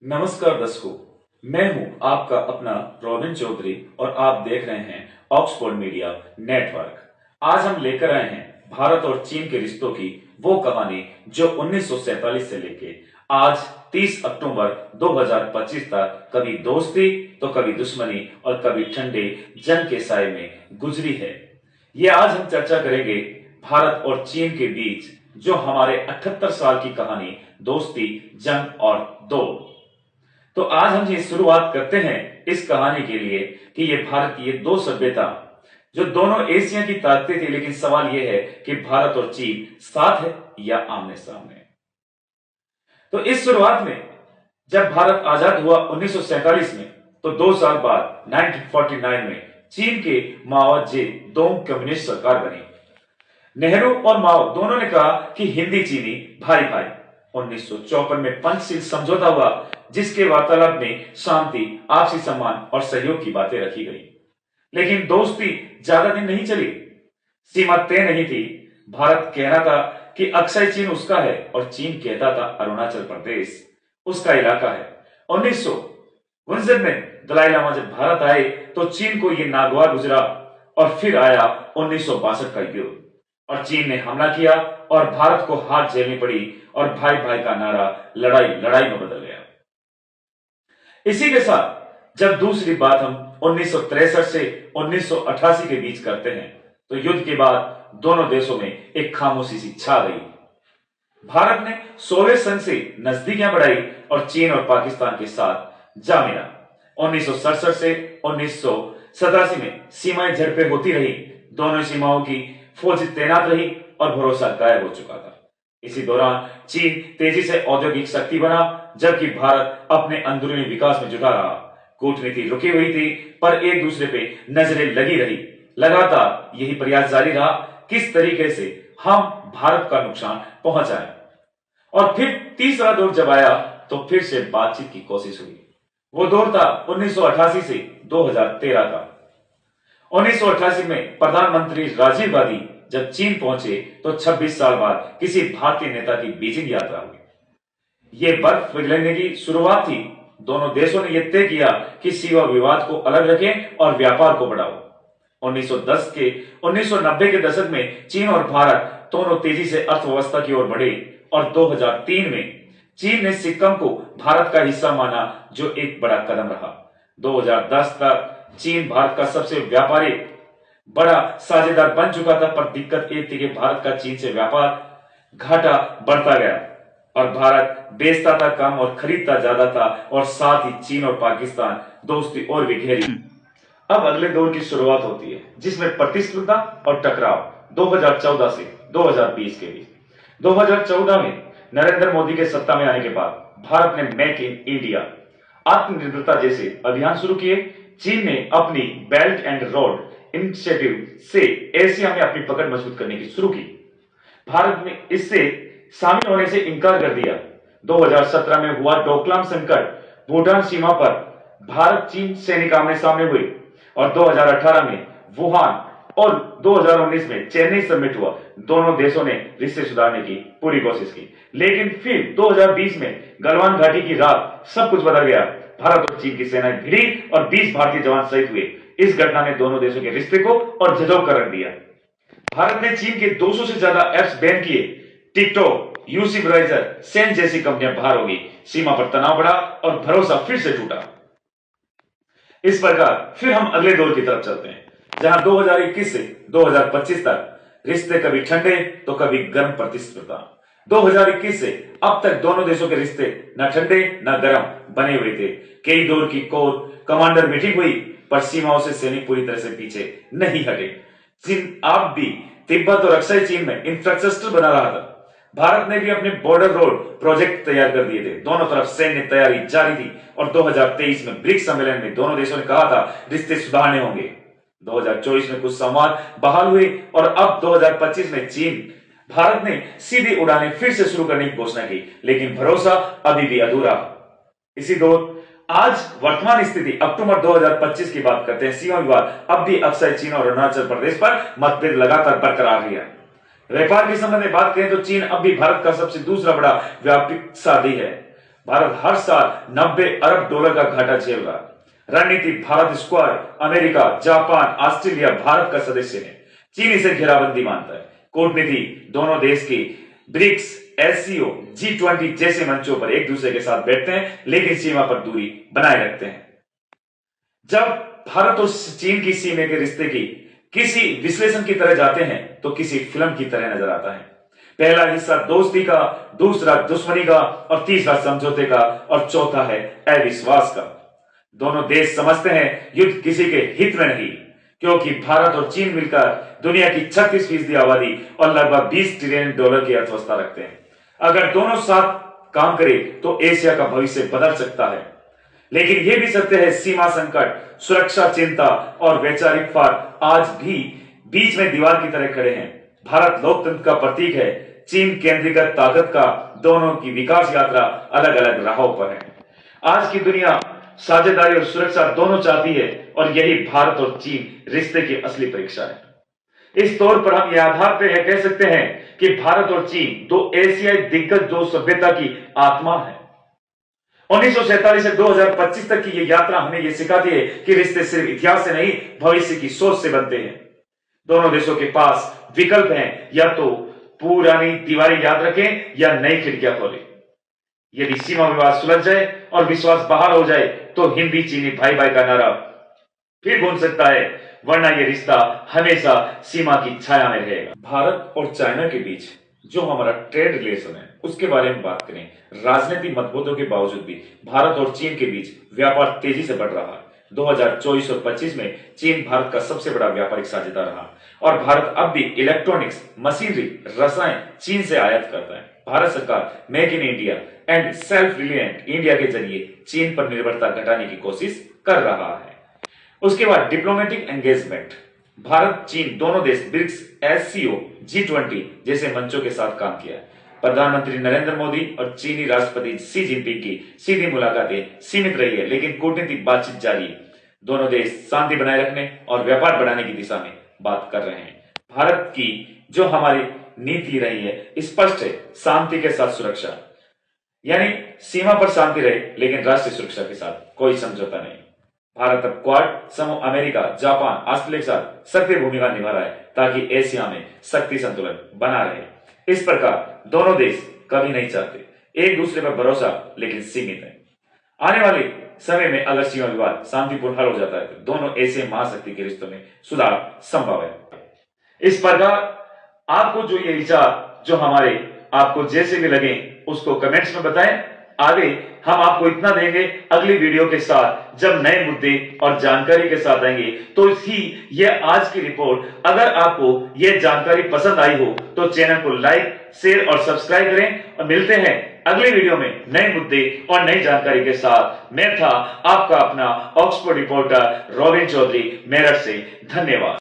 नमस्कार दर्शकों, मैं हूं आपका अपना रोबिन चौधरी और आप देख रहे हैं ऑक्सफोर्ड मीडिया नेटवर्क। आज हम लेकर आए हैं भारत और चीन के रिश्तों की वो कहानी जो 1947 से लेके आज 30 अक्टूबर 2025 तक कभी दोस्ती तो कभी दुश्मनी और कभी ठंडे जंग के साए में गुजरी है। ये आज हम चर्चा करेंगे भारत और चीन के बीच जो हमारे 78 साल की कहानी दोस्ती, जंग और दौड़। तो आज हम ये शुरुआत करते हैं इस कहानी के लिए कि ये भारत की ये दो सभ्यता जो दोनों एशिया की ताकतें थी, लेकिन सवाल ये है कि भारत और चीन साथ है या आमने सामने। तो इस शुरुआत में जब भारत आजाद हुआ 1947 में, तो 2 साल बाद 1949 में चीन के माओ जेडोंग कम्युनिस्ट सरकार बनी। नेहरू और माओ दोनों ने कहा कि हिंदी चीनी भाई भाई। 1954 में पंचशील समझौता हुआ जिसके वार्तालाप में शांति, आपसी सम्मान और सहयोग की बातें रखी गई, लेकिन दोस्ती ज्यादा दिन नहीं चली। सीमा तय नहीं थी। भारत कह रहा था कि अक्साई चीन उसका है और चीन कहता था अरुणाचल प्रदेश उसका इलाका है। 1959 में दलाई लामा जब भारत आए तो चीन को यह नागवार गुजरा और फिर आया 1962 का युद्ध और चीन ने हमला किया और भारत को हार झेलनी पड़ी और भाई भाई का नारा लड़ाई लड़ाई में बदल गया। इसी के साथ जब दूसरी बात हम 1963 से 1988 के बीच करते हैं तो युद्ध के बाद दोनों देशों में एक खामोशी सी छा गई। भारत ने सोवियत संघ से नजदीकियां बढ़ाई और चीन और पाकिस्तान के साथ जा मिला। 1967 से 1987 में सीमाएं झड़पें होती रही, दोनों सीमाओं की फौज तैनात रही और भरोसा गायब हो चुका था। इसी दौरान चीन तेजी से औद्योगिक शक्ति बना जबकि भारत अपने अंदरूनी विकास में जुटा रहा। कूटनीति रुकी हुई थी पर एक दूसरे पे नजरें लगी रही। लगातार यही प्रयास जारी रहा किस तरीके से हम भारत का नुकसान पहुंचाएं। और फिर तीसरा दौर जब आया तो फिर से बातचीत की कोशिश हुई। वो दौर था 1988 से 2013 का। 1988 में प्रधानमंत्री राजीव गांधी जब चीन पहुंचे तो 26 साल बाद किसी भारतीय नेता की बीजिंग यात्रा हुई। यह बर्फ पिघलने की शुरुआत थी। दोनों देशों ने यह तय किया कि सीमा विवाद को अलग रखें और व्यापार को बढ़ाओ। 1990 के दशक में चीन और भारत दोनों तेजी से अर्थव्यवस्था की ओर बढ़े और 2003 में चीन ने सिक्किम को भारत का हिस्सा माना जो एक बड़ा कदम रहा। 2010 तक चीन भारत का सबसे व्यापारिक बड़ा साझेदार बन चुका था, पर दिक्कत एक थी कि भारत का चीन से व्यापार घाटा बढ़ता गया और भारत बेचता था कम और खरीदता ज्यादा था और साथ ही चीन और पाकिस्तान दोस्ती और भी गहरी। अब अगले दौर की शुरुआत होती है जिसमें प्रतिस्पर्धा और टकराव 2014 से 2020 के बीच। 2014 में नरेंद्र मोदी के सत्ता में आने के बाद भारत ने मेक इन इंडिया, आत्मनिर्भरता जैसे अभियान शुरू किए। चीन ने अपनी बेल्ट एंड रोड इनिशिएटिव से एशिया में अपनी पकड़ मजबूत करने की शुरू की। भारत ने इससे शामिल होने से इनकार कर दिया। 2017 में हुआ डोकलाम संकट, भूटान सीमा पर भारत चीन सैनिक आमने सामने हुए और 2018 में वुहान और 2019 में चेन्नई समिट हुआ। दोनों देशों ने रिश्ते सुधारने की पूरी कोशिश की, लेकिन फिर 2020 में गलवान घाटी की रात सब कुछ बदल गया। भारत और चीन की सेनाएं भिड़ी और 20 भारतीय जवान शहीद हुए। इस घटना ने दोनों देशों के रिश्ते को और झकझोर कर रख दिया। भारत ने चीन के 200 से ज्यादा एप्स बैन किए। टिकटॉक, यूसी ब्राउज़र, सेन जैसी कंपनियां बाहर हो गई। सीमा पर तनाव बढ़ा और भरोसा फिर से टूटा। इस प्रकार फिर हम अगले दौर की तरफ चलते हैं जहां 2021 से 2025 तक रिश्ते कभी ठंडे तो कभी गर्म प्रतिस्पर्धा। 2021 से अब तक दोनों देशों के रिश्ते न ठंडे न गर्म बने हुए थे। कई दौर की कोर कमांडर मीटिंग हुई पर सीमाओं से सैनिक पूरी तरह से पीछे नहीं हटे। चीन आप भी तिब्बत और अक्साई चीन में इंफ्रास्ट्रक्चर बना रहा था। भारत ने भी अपने बॉर्डर रोड प्रोजेक्ट तैयार कर दिए थे। दोनों तरफ सैन्य तैयारी जारी थी और 2023 में ब्रिक्स सम्मेलन में दोनों देशों ने कहा था रिश्ते सुधारने होंगे। 2024 में कुछ संवाद बहाल हुए और अब 2025 में चीन भारत ने सीधी उड़ानें फिर से शुरू करने की घोषणा की, लेकिन भरोसा अभी भी अधूरा। इसी दौर आज वर्तमान स्थिति अक्टूबर 2025 की बात करते हैं। सीमा विवाद अब भी अक्साई चीन और अरुणाचल प्रदेश पर मतभेद लगातार बरकरार रही है। व्यापार के संबंध में बात करें तो चीन अब भी भारत का सबसे दूसरा बड़ा व्यापारिक साथी है। भारत हर साल 90 अरब डॉलर का घाटा झेल रहा है। रणनीति Bharat squad, America, Japan, Australia Bharat का सदस्य है। चीन इसे घेराबंदी मानता है। कूटनीति दोनों देश की ब्रिक्स, एससीओ, G20 जैसे मंचों पर एक दूसरे के साथ बैठते हैं, लेकिन सीमा पर दूरी बनाए रखते हैं। जब भारत और चीन की सीमा के रिश्ते की किसी विश्लेषण की तरह जाते हैं तो किसी फिल्म की तरह नजर आता है। पहला हिस्सा दोस्ती का, दूसरा दुश्मनी का और तीसरा समझौते का और चौथा है अविश्वास का। दोनों देश समझते हैं युद्ध किसी के हित में नहीं, क्योंकि भारत और चीन मिलकर दुनिया की 36% आबादी और लगभग $20 ट्रिलियन की अर्थव्यवस्था रखते हैं। अगर दोनों साथ काम करें तो एशिया का भविष्य बदल सकता है। लेकिन यह भी सत्य है, सीमा संकट, सुरक्षा चिंता और वैचारिक फार आज भी बीच में दीवार की तरह खड़े हैं। भारत लोकतंत्र का प्रतीक है, चीन केंद्रीकृत ताकत का। दोनों की विकास यात्रा अलग अलग राहों पर है। आज की दुनिया साझेदारी और सुरक्षा दोनों चाहती है और यही भारत और चीन रिश्ते की असली परीक्षा है। इस तौर पर हम यह आधार पर कह सकते हैं कि भारत और चीन दो एशियाई दिग्गज, दो सभ्यता की आत्मा है। 1947 से 2025 तक की ये यात्रा हमें यह सिखाती है कि रिश्ते सिर्फ इतिहास से नहीं, भविष्य की सोच से बनते हैं। दोनों देशों के पास विकल्प हैं, या तो पुरानी दीवारें याद रखें या नई खिड़कियां खोलें। यदि सीमा विवाद सुलझ जाए और विश्वास बहाल हो जाए तो हिंदी चीनी भाई भाई का नारा फिर गूंज सकता है, वरना यह रिश्ता हमेशा सीमा की छाया में रहेगा। भारत और चाइना के बीच जो हमारा ट्रेड रिलेशन है उसके बारे में बात करें। राजनीतिक मतभेदों के बावजूद भी भारत और चीन के बीच व्यापार तेजी से बढ़ रहा है। 2024 और 25 में चीन भारत का सबसे बड़ा व्यापारिक साझेदार रहा और भारत अब भी इलेक्ट्रॉनिक्स, मशीनरी, रसायन चीन से आयात करता है। भारत सरकार make in India and self reliant India के जरिए चीन पर निर्भरता घटाने की कोशिश कर रहा है। उसके बाद डिप्लोमेटिक एंगेजमेंट, भारत चीन दोनों देश ब्रिक्स, एससीओ, G20 जैसे मंचों के साथ काम किया। प्रधानमंत्री नरेंद्र मोदी और चीनी राष्ट्रपति शी जिनपिंग की सीधी मुलाकातें सीमित रही है, लेकिन कूटनीतिक बातचीत जारी है। दोनों देश शांति बनाए रखने और व्यापार बढ़ाने की दिशा में बात कर रहे हैं। भारत की जो हमारी नीति रही है स्पष्ट है, शांति के साथ सुरक्षा, यानी सीमा पर शांति रहे लेकिन राष्ट्रीय सुरक्षा के साथ कोई समझौता नहीं। भारत अब क्वाड समूह, अमेरिका, जापान, ऑस्ट्रेलिया के साथ सक्रिय भूमिका निभा रहा है ताकि एशिया में शक्ति संतुलन बना रहे। इस प्रकार दोनों देश कभी नहीं चाहते एक दूसरे पर भरोसा, लेकिन सीमित है। आने वाले समय में अगर सीमा विवाद शांतिपूर्ण हल हो जाता है तो दोनों एशियाई महाशक्ति के रिश्तों में सुधार संभव है। इस प्रकार आपको जो ये विचार जो हमारे आपको जैसे भी लगे उसको कमेंट्स में बताएं। आगे हम आपको इतना देंगे अगली वीडियो के साथ, जब नए मुद्दे और जानकारी के साथ आएंगे। तो ये आज की रिपोर्ट अगर आपको ये जानकारी पसंद आई हो तो चैनल को लाइक, शेयर और सब्सक्राइब करें और मिलते हैं अगले वीडियो में नए मुद्दे और नई जानकारी के साथ। मैं था आपका अपना ऑक्सफोर्ड रिपोर्टर रॉबिन चौधरी, मेरठ से। धन्यवाद।